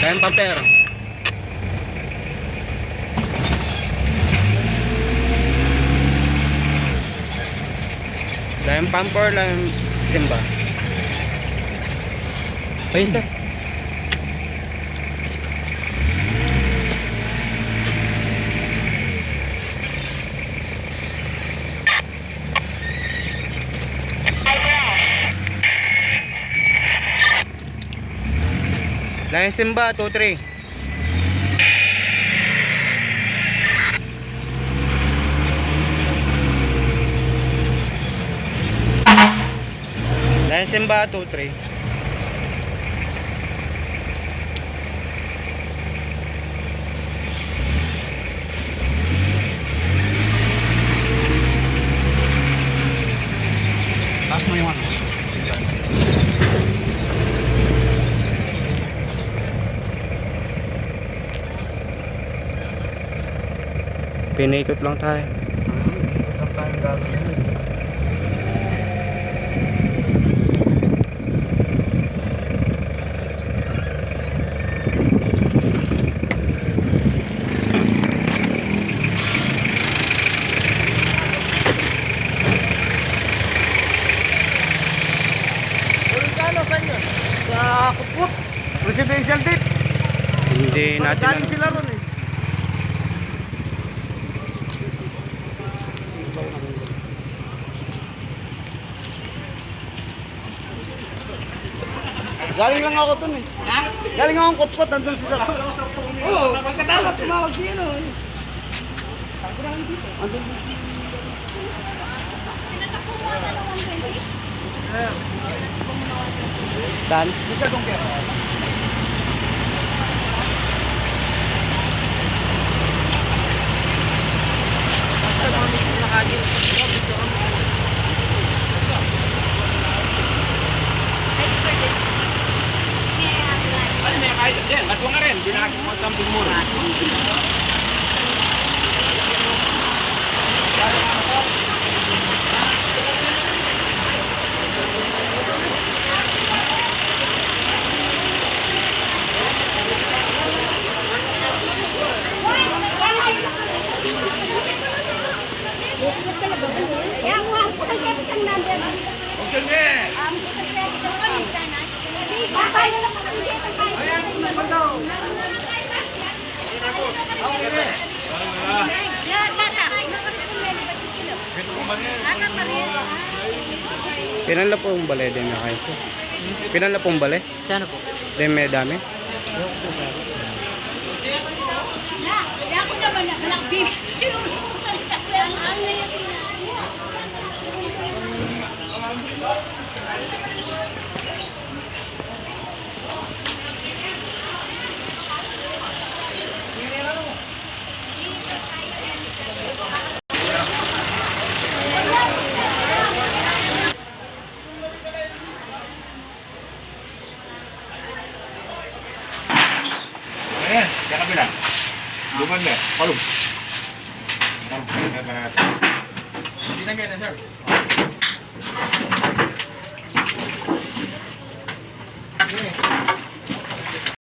10 ampere. Lime pump or lime simba? Ayun sir. Lime simba 2-3. Lime simba 2-3. Taas mo yung ano. Pinikot lang tayo. Ikot lang tayong gagawin. Sa Kupot, residential date. Hindi natin Galing sila ron eh. Galing lang ako dun eh. Ha? Galing akong Kupot, nandun sila. Oo, pagkatapos tumawag siya nun. Andun dito. Andun dito. Saan? Bisa kong pera. Pinan la pong bale din na kayo. Pinan la pong bale? Sana po. Din may dami. Ako naman na black beef. Ayan, sa kabila. Luman na, palong. Hindi na ganyan, sir. Okay.